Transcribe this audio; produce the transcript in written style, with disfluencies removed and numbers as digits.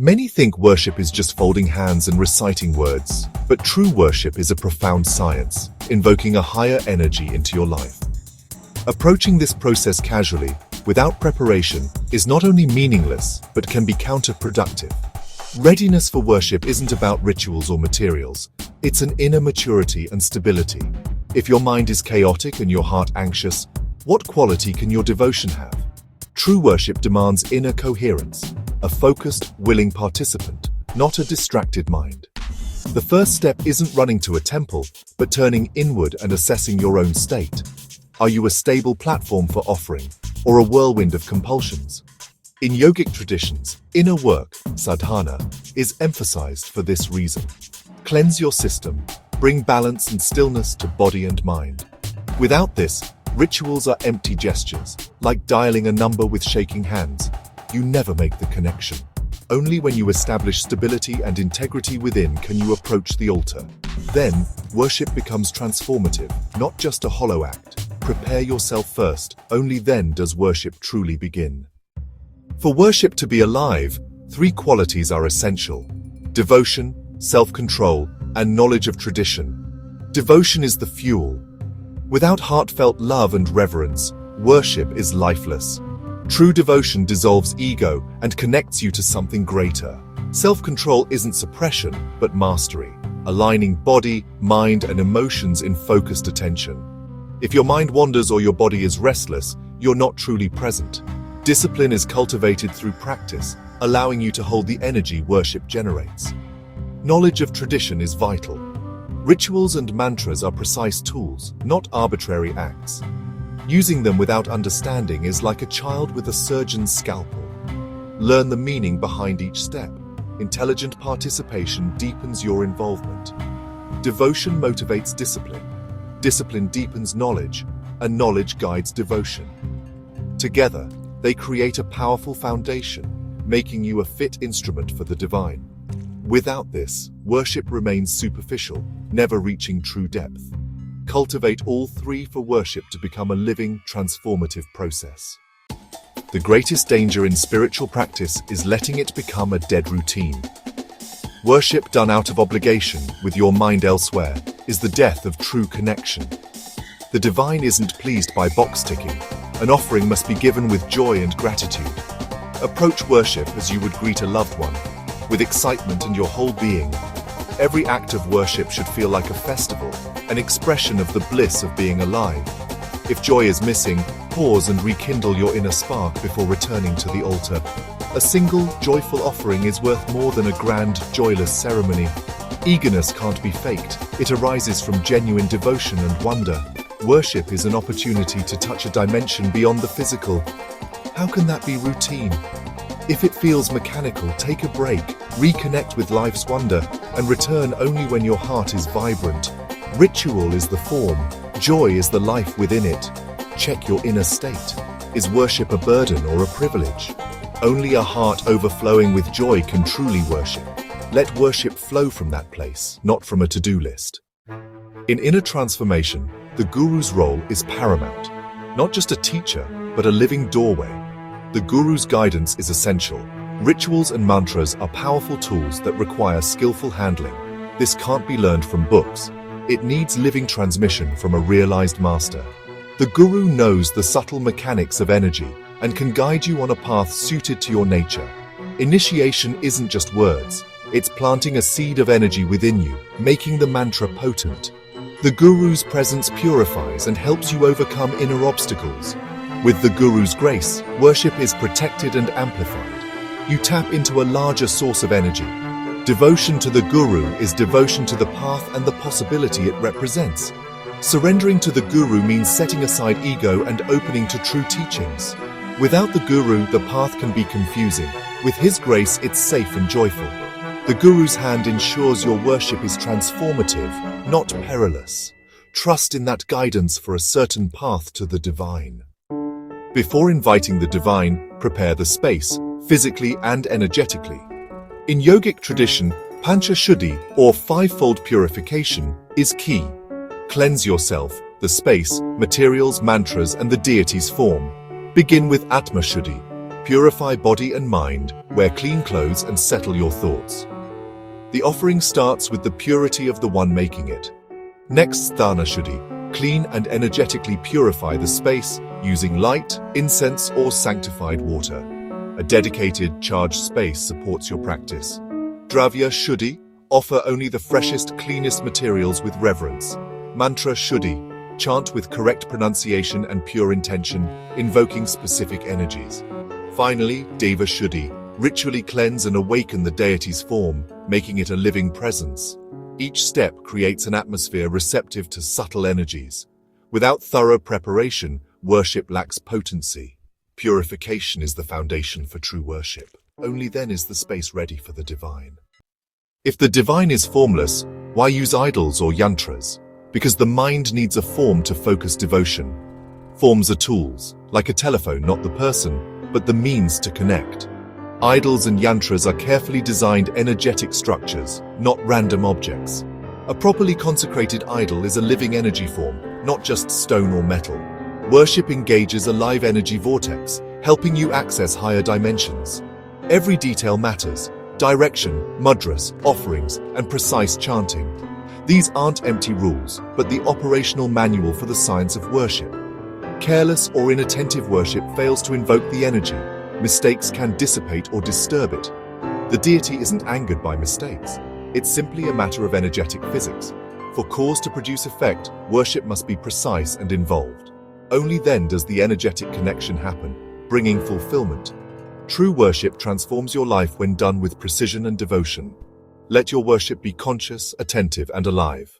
Many think worship is just folding hands and reciting words, but true worship is a profound science, invoking a higher energy into your life. Approaching this process casually, without preparation, is not only meaningless, but can be counterproductive. Readiness for worship isn't about rituals or materials. It's an inner maturity and stability. If your mind is chaotic and your heart anxious, what quality can your devotion have? True worship demands inner coherence, a focused, willing participant, not a distracted mind. The first step isn't running to a temple, but turning inward and assessing your own state. Are you a stable platform for offering, or a whirlwind of compulsions? In yogic traditions, inner work, sadhana, is emphasized for this reason. Cleanse your system, bring balance and stillness to body and mind. Without this, rituals are empty gestures, like dialing a number with shaking hands. You never make the connection. Only when you establish stability and integrity within can you approach the altar. Then, worship becomes transformative, not just a hollow act. Prepare yourself first, only then does worship truly begin. For worship to be alive, 3 qualities are essential: devotion, self-control, and knowledge of tradition. Devotion is the fuel. Without heartfelt love and reverence, worship is lifeless. True devotion dissolves ego and connects you to something greater. Self-control isn't suppression, but mastery, aligning body, mind, and emotions in focused attention. If your mind wanders or your body is restless, you're not truly present. Discipline is cultivated through practice, allowing you to hold the energy worship generates. Knowledge of tradition is vital. Rituals and mantras are precise tools, not arbitrary acts. Using them without understanding is like a child with a surgeon's scalpel. Learn the meaning behind each step. Intelligent participation deepens your involvement. Devotion motivates discipline. Discipline deepens knowledge, and knowledge guides devotion. Together, they create a powerful foundation, making you a fit instrument for the divine. Without this, worship remains superficial, never reaching true depth. Cultivate all 3 for worship to become a living, transformative process. The greatest danger in spiritual practice is letting it become a dead routine. Worship done out of obligation, with your mind elsewhere, is the death of true connection. The divine isn't pleased by box ticking. An offering must be given with joy and gratitude. Approach worship as you would greet a loved one, with excitement in your whole being. Every act of worship should feel like a festival, an expression of the bliss of being alive. If joy is missing, pause and rekindle your inner spark before returning to the altar. A single, joyful offering is worth more than a grand, joyless ceremony. Eagerness can't be faked. It arises from genuine devotion and wonder. Worship is an opportunity to touch a dimension beyond the physical. How can that be routine? If it feels mechanical, take a break, reconnect with life's wonder, and return only when your heart is vibrant. Ritual is the form, joy is the life within it. Check your inner state. Is worship a burden or a privilege? Only a heart overflowing with joy can truly worship. Let worship flow from that place, not from a to-do list. In inner transformation, the guru's role is paramount. Not just a teacher, but a living doorway. The guru's guidance is essential. Rituals and mantras are powerful tools that require skillful handling. This can't be learned from books. It needs living transmission from a realized master. The guru knows the subtle mechanics of energy and can guide you on a path suited to your nature. Initiation isn't just words. It's planting a seed of energy within you, making the mantra potent. The guru's presence purifies and helps you overcome inner obstacles. With the guru's grace, worship is protected and amplified. You tap into a larger source of energy. Devotion to the guru is devotion to the path and the possibility it represents. Surrendering to the guru means setting aside ego and opening to true teachings. Without the guru, the path can be confusing. With his grace, it's safe and joyful. The guru's hand ensures your worship is transformative, not perilous. Trust in that guidance for a certain path to the divine. Before inviting the divine, prepare the space, physically and energetically. In yogic tradition, Pancha Shuddhi, or fivefold purification, is key. Cleanse yourself, the space, materials, mantras, and the deity's form. Begin with Atma Shuddhi, Purify body and mind, wear clean clothes and settle your thoughts. The offering starts with the purity of the one making it. Next, Sthana Shuddhi, clean and energetically purify the space using light, incense or sanctified water. A dedicated, charged space supports your practice. Dravya Shuddhi, offer only the freshest, cleanest materials with reverence. Mantra Shuddhi, chant with correct pronunciation and pure intention, invoking specific energies. Finally, Deva Shuddhi, ritually cleanse and awaken the deity's form, making it a living presence. Each step creates an atmosphere receptive to subtle energies. Without thorough preparation, worship lacks potency. Purification is the foundation for true worship. Only then is the space ready for the divine. If the divine is formless, why use idols or yantras? Because the mind needs a form to focus devotion. Forms are tools, like a telephone, not the person, but the means to connect. Idols and yantras are carefully designed energetic structures, not random objects. A properly consecrated idol is a living energy form, not just stone or metal. Worship engages a live energy vortex, helping you access higher dimensions. Every detail matters: direction, mudras, offerings, and precise chanting. These aren't empty rules, but the operational manual for the science of worship. Careless or inattentive worship fails to invoke the energy. Mistakes can dissipate or disturb it. The deity isn't angered by mistakes. It's simply a matter of energetic physics. For cause to produce effect, worship must be precise and involved. Only then does the energetic connection happen, bringing fulfillment. True worship transforms your life when done with precision and devotion. Let your worship be conscious, attentive, and alive.